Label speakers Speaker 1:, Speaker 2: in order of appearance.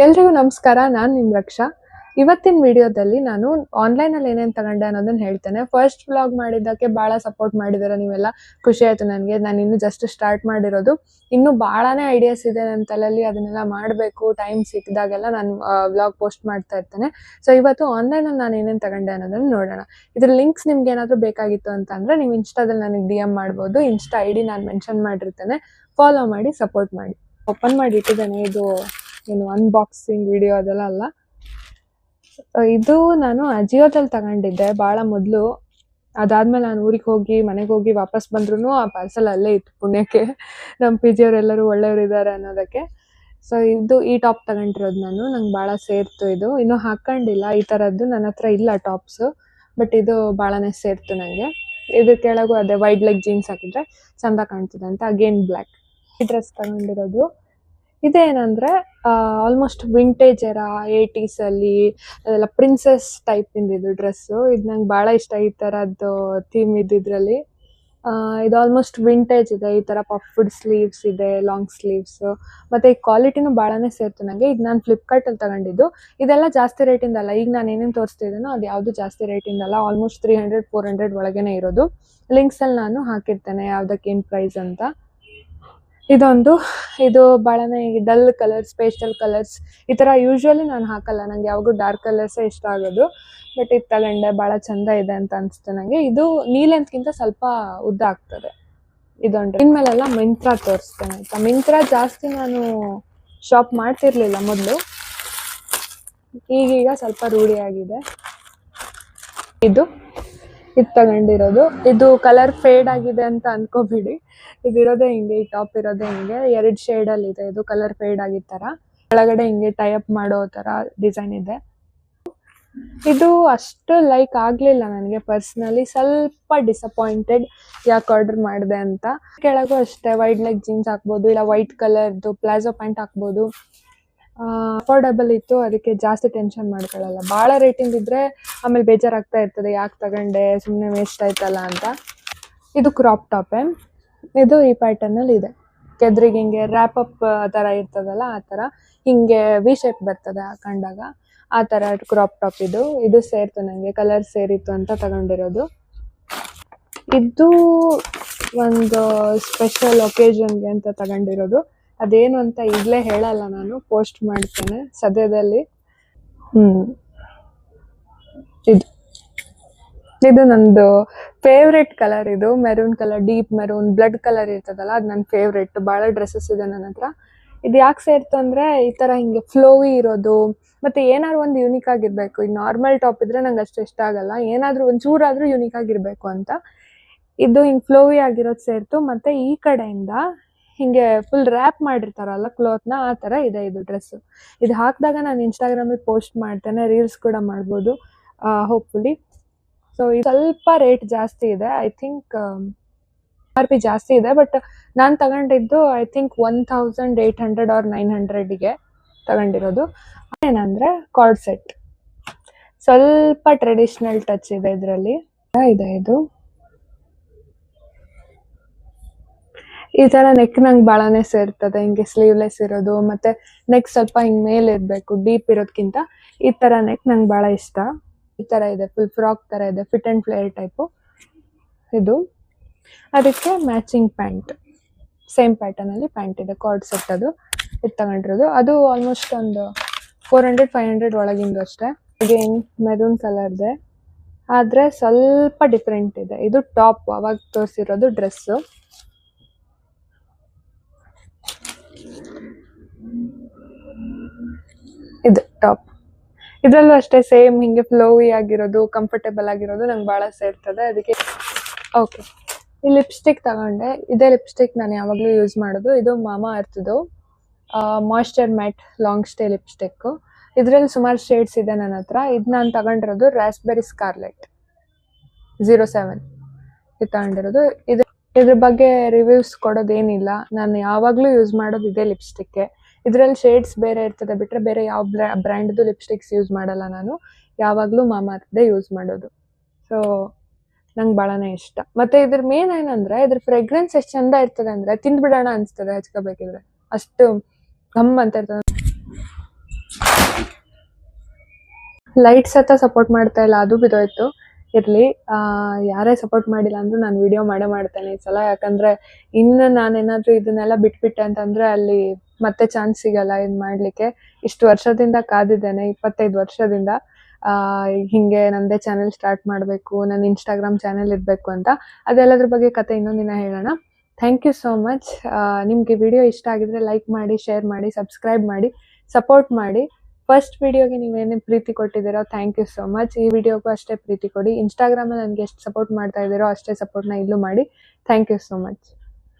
Speaker 1: ಎಲ್ರಿಗೂ ನಮಸ್ಕಾರ. ನಾನು ನಿಮ್ಮ ರಕ್ಷಾ. ಇವತ್ತಿನ ವಿಡಿಯೋದಲ್ಲಿ ನಾನು ಆನ್ಲೈನಲ್ಲಿ ಏನೇನು ತಗೊಂಡೆ ಅನ್ನೋದನ್ನ ಹೇಳ್ತೇನೆ. ಫಸ್ಟ್ ವ್ಲಾಗ್ ಮಾಡಿದ್ದಕ್ಕೆ ಭಾಳ ಸಪೋರ್ಟ್ ಮಾಡಿದ್ದೀರಾ ನೀವೆಲ್ಲ, ಖುಷಿ ಆಯಿತು ನನಗೆ. ನಾನು ಇನ್ನೂ ಜಸ್ಟ್ ಸ್ಟಾರ್ಟ್ ಮಾಡಿರೋದು, ಇನ್ನೂ ಭಾಳನೇ ಐಡಿಯಾಸ್ ಇದೆ ನನ್ನ ತಲೆಯಲ್ಲಿ. ಅದನ್ನೆಲ್ಲ ಮಾಡಬೇಕು, ಟೈಮ್ ಸಿಕ್ಕಿದಾಗೆಲ್ಲ ನಾನು ವ್ಲಾಗ್ ಪೋಸ್ಟ್ ಮಾಡ್ತಾ ಇರ್ತೇನೆ. ಸೊ ಇವತ್ತು ಆನ್ಲೈನಲ್ಲಿ ನಾನು ಏನೇನು ತಗೊಂಡೆ ಅನ್ನೋದನ್ನು ನೋಡೋಣ. ಇದ್ರ ಲಿಂಕ್ಸ್ ನಿಮ್ಗೆ ಏನಾದರೂ ಬೇಕಾಗಿತ್ತು ಅಂತಂದರೆ ನೀವು ಇನ್ಸ್ಟಾದಲ್ಲಿ ನನಗೆ DM ಮಾಡ್ಬೋದು. ಇನ್ಸ್ಟಾ ID ನಾನು ಮೆನ್ಷನ್ ಮಾಡಿರ್ತೇನೆ, ಫಾಲೋ ಮಾಡಿ, ಸಪೋರ್ಟ್ ಮಾಡಿ. ಓಪನ್ ಮಾಡಿ ಇಟ್ಟಿದ್ದೇನೆ. ಇದು ಏನು ಅನ್ಬಾಕ್ಸಿಂಗ್ ವಿಡಿಯೋ ಅದೆಲ್ಲ ಅಲ್ಲ. ಇದು ನಾನು ಅಜಿಯೋದಲ್ಲಿ ತಗೊಂಡಿದ್ದೆ ಭಾಳ ಮೊದಲು. ಅದಾದ್ಮೇಲೆ ನಾನು ಊರಿಗೆ ಹೋಗಿ ಮನೆಗೆ ಹೋಗಿ ವಾಪಸ್ ಬಂದ್ರೂ ಆ ಪಾರ್ಸಲ್ ಅಲ್ಲೇ ಇತ್ತು ಪುಣ್ಯಕ್ಕೆ. ನಮ್ಮ PG ಅವರೆಲ್ಲರೂ ಒಳ್ಳೆಯವರು ಇದ್ದಾರೆ ಅನ್ನೋದಕ್ಕೆ. ಸೊ ಈ ಟಾಪ್ ತಗೊಂಡಿರೋದು ನಾನು. ನಂಗೆ ಭಾಳ ಸೇರ್ತು. ಇದು ಇನ್ನೂ ಹಾಕೊಂಡಿಲ್ಲ ಈ ಥರದ್ದು, ನನ್ನ ಹತ್ರ ಇಲ್ಲ ಟಾಪ್ಸು, ಬಟ್ ಇದು ಭಾಳನೇ ಸೇರ್ತು ನನಗೆ. ಇದು ಕೆಳಗೂ ಅದೇ ವೈಡ್ ಲೆಗ್ ಜೀನ್ಸ್ ಹಾಕಿದ್ರೆ ಚಂದ ಕಾಣ್ತದೆ ಅಂತ ಅಗೇನ್ ಬ್ಲ್ಯಾಕ್. ಈ ಡ್ರೆಸ್ ತಗೊಂಡಿರೋದು ಇದೇನಂದ್ರೆ ಆಲ್ಮೋಸ್ಟ್ ವಿಂಟೇಜ್ ಎರಾ 80s ಅಲ್ಲಿ ಅದೆಲ್ಲ ಪ್ರಿನ್ಸೆಸ್ ಟೈಪ್ ಇಂದಿದ್ದು ಡ್ರೆಸ್ಸು. ಇದು ನಂಗೆ ಭಾಳ ಇಷ್ಟ, ಈ ಥರದ್ದು ಥೀಮ್ ಇದ್ದಿದ್ರಲ್ಲಿ. ಇದು ಆಲ್ಮೋಸ್ಟ್ ವಿಂಟೇಜ್ ಇದೆ. ಈ ಥರ ಪಫ್ಡ್ ಸ್ಲೀವ್ಸ್ ಇದೆ, ಲಾಂಗ್ ಸ್ಲೀವ್ಸು, ಮತ್ತು ಈ ಕ್ವಾಲಿಟಿನೂ ಭಾಳನೇ ಸೇರ್ತು ನನಗೆ. ಇದು ನಾನು ಫ್ಲಿಪ್ಕಾರ್ಟಲ್ಲಿ ತಗೊಂಡಿದ್ದು. ಇದೆಲ್ಲ ಜಾಸ್ತಿ ರೇಟಿಂದಲ್ಲ. ಈಗ ನಾನು ಏನೇನು ತೋರಿಸ್ತಿದ್ದೀನೋ ಅದು ಯಾವುದು ಜಾಸ್ತಿ ರೇಟಿಂದಲ್ಲ. ಆಲ್ಮೋಸ್ಟ್ 300-400 ಒಳಗೇನೆ ಇರೋದು. ಲಿಂಕ್ಸಲ್ಲಿ ನಾನು ಹಾಕಿರ್ತೇನೆ ಯಾವುದಕ್ಕೇನು ಪ್ರೈಸ್ ಅಂತ. ಇದು ಭಾಳನೇ ಡಲ್ ಕಲರ್ಸ್, ಪೇಸ್ಟಲ್ ಕಲರ್ಸ್, ಈ ಥರ ಯೂಶ್ವಲಿ ನಾನು ಹಾಕಲ್ಲ. ನನಗೆ ಯಾವಾಗೂ ಡಾರ್ಕ್ ಕಲರ್ಸೇ ಇಷ್ಟ ಆಗೋದು. ಬಟ್ ಇದು ತಗೊಂಡೆ, ಭಾಳ ಚಂದ ಇದೆ ಅಂತ ಅನಿಸ್ತು ನನಗೆ. ಇದು ನೀ ಲೆಂತ್ಗಿಂತ ಸ್ವಲ್ಪ ಉದ್ದ ಆಗ್ತದೆ. ಇದೊಂದು ಇನ್ಮೇಲೆಲ್ಲ ಮಿಂತ್ರಾ ತೋರಿಸ್ತೇನೆ ಆಯಿತಾ. ಮಿಂತ್ರಾ ಜಾಸ್ತಿ ನಾನು ಶಾಪ್ ಮಾಡ್ತಿರ್ಲಿಲ್ಲ ಮೊದಲು, ಈಗೀಗ ಸ್ವಲ್ಪ ರೂಢಿಯಾಗಿದೆ. ಇದು ತಗೊಂಡಿರೋದು. ಇದು ಕಲರ್ ಫೇಡ್ ಆಗಿದೆ ಅಂತ ಅನ್ಕೋಬೇಡಿ. ಇದಿರೋದೇ ಹಿಂಗೆ, ಈ ಟಾಪ್ ಇರೋದೇ ಹಿಂಗೆ 2 ಶೇಡಲ್ಲಿ ಇದೆ. ಇದು ಕಲರ್ ಫೇಡ್ ಆಗಿದ್ದ ಥರ, ಒಳಗಡೆ ಹಿಂಗೆ ಟೈಅಪ್ ಮಾಡೋ ಥರ ಡಿಸೈನ್ ಇದೆ. ಇದು ಅಷ್ಟು ಲೈಕ್ ಆಗಲಿಲ್ಲ ನನಗೆ ಪರ್ಸ್ನಲಿ. ಸ್ವಲ್ಪ ಡಿಸಪಾಯಿಂಟೆಡ್ ಯಾಕೆ ಆರ್ಡರ್ ಮಾಡಿದೆ ಅಂತ. ಕೆಳಗೂ ಅಷ್ಟೇ ವೈಡ್ ಲೆಗ್ ಜೀನ್ಸ್ ಹಾಕ್ಬೋದು, ಇಲ್ಲ ವೈಟ್ ಕಲರ್ದು ಪ್ಲಾಜೋ ಪ್ಯಾಂಟ್ ಹಾಕ್ಬೋದು. ಅಫೋರ್ಡಬಲ್ ಇತ್ತು, ಅದಕ್ಕೆ ಜಾಸ್ತಿ ಟೆನ್ಷನ್ ಮಾಡ್ಕೊಳ್ಳಲ್ಲ. ಭಾಳ ರೇಟಿಂದ ಇದ್ದರೆ ಆಮೇಲೆ ಬೇಜಾರಾಗ್ತಾ ಇರ್ತದೆ, ಯಾಕೆ ತಗೊಂಡೆ, ಸುಮ್ಮನೆ ವೇಸ್ಟ್ ಆಯ್ತಲ್ಲ ಅಂತ. ಇದು ಕ್ರಾಪ್ ಟಾಪೇ. ಇದು ಈ ಪ್ಯಾಟರ್ನಲ್ಲಿ ಇದೆ. ಕೆದ್ರಿಗೆ ಹಿಂಗೆ ರ್ಯಾಪಪ್ ಥರ ಇರ್ತದಲ್ಲ, ಆ ಥರ ಹಿಂಗೆ ವಿ ಶೇಪ್ ಬರ್ತದೆ ಹಾಕೊಂಡಾಗ, ಆ ಥರ ಕ್ರಾಪ್ ಟಾಪ್. ಇದು ಸೇರ್ತು ನನಗೆ, ಕಲರ್ ಸೇರಿತ್ತು ಅಂತ ತಗೊಂಡಿರೋದು. ಇದು ಒಂದು ಸ್ಪೆಷಲ್ ಒಕೇಶನ್ಗೆ ಅಂತ ತಗೊಂಡಿರೋದು. ಅದೇನು ಅಂತ ಈಗಲೇ ಹೇಳಲ್ಲ, ನಾನು ಪೋಸ್ಟ್ ಮಾಡ್ತೇನೆ ಸದ್ಯದಲ್ಲಿ. ಇದು ನಂದು ಫೇವ್ರೆಟ್ ಕಲರ್. ಇದು maroon colour, deep maroon, blood colour ಇರ್ತದಲ್ಲ, ಅದು ನನ್ನ ಫೇವ್ರೆಟ್. ಭಾಳ ಡ್ರೆಸ್ಸಸ್ ಇದೆ ನನ್ನ ಹತ್ರ. ಇದು ಯಾಕೆ ಸೇರ್ತು ಅಂದರೆ ಈ ಥರ ಹಿಂಗೆ ಫ್ಲೋವಿ ಇರೋದು, ಮತ್ತು ಏನಾದ್ರು ಒಂದು ಯೂನಿಕ್ ಆಗಿರಬೇಕು. ಈಗ ನಾರ್ಮಲ್ ಟಾಪ್ ಇದ್ದರೆ ನಂಗೆ ಅಷ್ಟು ಇಷ್ಟ ಆಗಲ್ಲ, ಏನಾದರೂ ಒಂಚೂರಾದರೂ ಯೂನಿಕ್ ಆಗಿರಬೇಕು ಅಂತ. ಇದು ಹಿಂಗೆ ಫ್ಲೋವಿ ಆಗಿರೋದು ಸೇರ್ತು. ಮತ್ತು ಈ ಕಡೆಯಿಂದ ಹಿಂಗೆ ಫುಲ್ ರ್ಯಾಪ್ ಮಾಡಿರ್ತಾರಲ್ಲ ಕ್ಲಾತ್ನ, ಆ ಥರ ಇದೆ ಇದು ಡ್ರೆಸ್ಸು. ಇದು ಹಾಕಿದಾಗ ನಾನು ಇನ್ಸ್ಟಾಗ್ರಾಮಲ್ಲಿ ಪೋಸ್ಟ್ ಮಾಡ್ತೇನೆ, ರೀಲ್ಸ್ ಕೂಡ ಮಾಡ್ಬೋದು ಹೋಪ್ಫುಲಿ. ಸೊ ಇದು ಸ್ವಲ್ಪ ರೇಟ್ ಜಾಸ್ತಿ ಇದೆ. ಐ ಥಿಂಕ್ RP ಜಾಸ್ತಿ ಇದೆ. ಬಟ್ ನಾನು ತಗೊಂಡಿದ್ದು ಐ ಥಿಂಕ್ 1800 or 900ಗೆ ತಗೊಂಡಿರೋದು. ಏನಂದರೆ ಕಾರ್ಡ್ ಸೆಟ್, ಸ್ವಲ್ಪ ಟ್ರೆಡಿಷ್ನಲ್ ಟಚ್ ಇದೆ ಇದರಲ್ಲಿ. ಇದು ಈ ಥರ ನೆಕ್ ನಂಗೆ ಭಾಳನೇ ಸೇರ್ತದೆ. ಹಿಂಗೆ ಸ್ಲೀವ್ಲೆಸ್ ಇರೋದು, ಮತ್ತು ನೆಕ್ ಸ್ವಲ್ಪ ಹಿಂಗೆ ಮೇಲೆ ಇರಬೇಕು, ಡೀಪ್ ಇರೋದಕ್ಕಿಂತ ಈ ಥರ ನೆಕ್ ನಂಗೆ ಭಾಳ ಇಷ್ಟ. ಈ ಥರ ಇದೆ, ಫುಲ್ ಫ್ರಾಕ್ ಥರ ಇದೆ, ಫಿಟ್ ಆ್ಯಂಡ್ ಫ್ಲೇರ್ ಟೈಪು. ಇದು ಅದಕ್ಕೆ ಮ್ಯಾಚಿಂಗ್ ಪ್ಯಾಂಟ್, ಸೇಮ್ ಪ್ಯಾಟರ್ನಲ್ಲಿ ಪ್ಯಾಂಟ್ ಇದೆ, ಕಾರ್ಡ್ ಸೆಟ್. ಇದು ತಗೊಂಡಿರೋದು. ಅದು ಆಲ್ಮೋಸ್ಟ್ ಒಂದು 400-500 ಒಳಗಿಂದು ಅಷ್ಟೇ. ಅಗೇನ್ ಮೆರೂನ್ ಕಲರ್ದೆ, ಆದರೆ ಸ್ವಲ್ಪ ಡಿಫ್ರೆಂಟ್ ಇದೆ. ಇದು ಟಾಪ್, ಅವಾಗ ತೋರಿಸಿರೋದು ಡ್ರೆಸ್ಸು. ಇದು ಟಾಪ್. ಇದರಲ್ಲೂ ಅಷ್ಟೇ ಸೇಮ್ ಹಿಂಗೆ ಫ್ಲೋವಿ ಆಗಿರೋದು, ಕಂಫರ್ಟೇಬಲ್ ಆಗಿರೋದು ನಂಗೆ ಭಾಳ ಸೇರ್ತದೆ. ಅದಕ್ಕೆ ಓಕೆ. ಈ ಲಿಪ್ಸ್ಟಿಕ್ ತಗೊಂಡೆ. ಇದೇ ಲಿಪ್ಸ್ಟಿಕ್ ನಾನು ಯಾವಾಗಲೂ ಯೂಸ್ ಮಾಡೋದು. ಇದು ಮಾಮಾ ಅರ್ಥದ್ದು moisture matte long stay lipstick. ಇದರಲ್ಲಿ ಸುಮಾರು ಶೇಡ್ಸ್ ಇದೆ ನನ್ನ ಹತ್ರ. ಇದು ನಾನು ತಗೊಂಡಿರೋದು ರಾಸ್ಬೆರಿ ಸ್ಕಾರ್ಲೆಟ್ 07 ಇದು ತಗೊಂಡಿರೋದು. ಇದ್ರ ಬಗ್ಗೆ ರಿವ್ಯೂಸ್ ಕೊಡೋದೇನಿಲ್ಲ, ನಾನು ಯಾವಾಗಲೂ ಯೂಸ್ ಮಾಡೋದು ಇದೇ ಲಿಪ್ಸ್ಟಿಕ್ಕೆ. ಇದರಲ್ಲಿ ಶೇಡ್ಸ್ ಬೇರೆ ಇರ್ತದೆ ಬಿಟ್ಟರೆ ಬೇರೆ ಯಾವ ಬ್ರ್ಯಾಂಡ್ದು ಲಿಪ್ಸ್ಟಿಕ್ಸ್ ಯೂಸ್ ಮಾಡಲ್ಲ ನಾನು. ಯಾವಾಗಲೂ ಮಾಮಾ ಅರ್ಥದೇ ಯೂಸ್ ಮಾಡೋದು. ಸೊ ನಂಗೆ ಭಾಳನೇ ಇಷ್ಟ. ಮತ್ತು ಇದ್ರ ಮೇನ್ ಏನಂದರೆ ಇದ್ರ ಫ್ರೆಗ್ರೆನ್ಸ್ ಎಷ್ಟು ಚಂದ ಇರ್ತದೆ ಅಂದರೆ ತಿಂದ್ಬಿಡೋಣ ಅನಿಸ್ತದೆ ಹಚ್ಕೋಬೇಕಿದ್ರೆ, ಅಷ್ಟು ಗಮ್ ಅಂತ ಇರ್ತದೆ. ಲೈಟ್ ಸತ ಸಪೋರ್ಟ್ ಮಾಡ್ತಾ ಇಲ್ಲ, ಅದು ಬಿದ್ದೋಯ್ತು. ಇರಲಿ, ಯಾರೇ ಸಪೋರ್ಟ್ ಮಾಡಿಲ್ಲ ಅಂದರೂ ನಾನು ವಿಡಿಯೋ ಮಾಡೇ ಮಾಡ್ತೇನೆ ಈ ಸಲ. ಯಾಕಂದರೆ ಇನ್ನು ನಾನೇನಾದರೂ ಇದನ್ನೆಲ್ಲ ಬಿಟ್ಬಿಟ್ಟೆ ಅಂತಂದರೆ ಅಲ್ಲಿ ಮತ್ತೆ ಚಾನ್ಸ್ ಸಿಗಲ್ಲ ಇದು ಮಾಡಲಿಕ್ಕೆ. ಇಷ್ಟು ವರ್ಷದಿಂದ ಕಾದಿದ್ದೇನೆ, 25 ವರ್ಷದಿಂದ ಹೀಗೆ ನನ್ನದೇ ಚಾನೆಲ್ ಸ್ಟಾರ್ಟ್ ಮಾಡಬೇಕು, ನನ್ನ ಇನ್ಸ್ಟಾಗ್ರಾಮ್ ಚಾನೆಲ್ ಇರಬೇಕು ಅಂತ. ಅದೆಲ್ಲದ್ರ ಬಗ್ಗೆ ಕತೆ ಇನ್ನೊಂದಿನ ಹೇಳೋಣ. Thank you so much. ನಿಮಗೆ ವಿಡಿಯೋ ಇಷ್ಟ ಆಗಿದ್ರೆ ಲೈಕ್ ಮಾಡಿ, ಶೇರ್ ಮಾಡಿ, ಸಬ್ಸ್ಕ್ರೈಬ್ ಮಾಡಿ, ಸಪೋರ್ಟ್ ಮಾಡಿ. ಫಸ್ಟ್ ವಿಡಿಯೋಗೆ ನೀವೇನೇ ಪ್ರೀತಿ ಕೊಟ್ಟಿದ್ದೀರೋ ಥ್ಯಾಂಕ್ ಯು ಸೋ ಮಚ್. ಈ ವಿಡಿಯೋಗೂ ಅಷ್ಟೇ ಪ್ರೀತಿ ಕೊಡಿ. ಇನ್ಸ್ಟಾಗ್ರಾಮಲ್ಲಿ ನನಗೆ ಎಷ್ಟು ಸಪೋರ್ಟ್ ಮಾಡ್ತಾ ಇದ್ದೀರೋ ಅಷ್ಟೇ ಸಪೋರ್ಟ್ನ ಇಲ್ಲೂ ಮಾಡಿ. Thank you so much.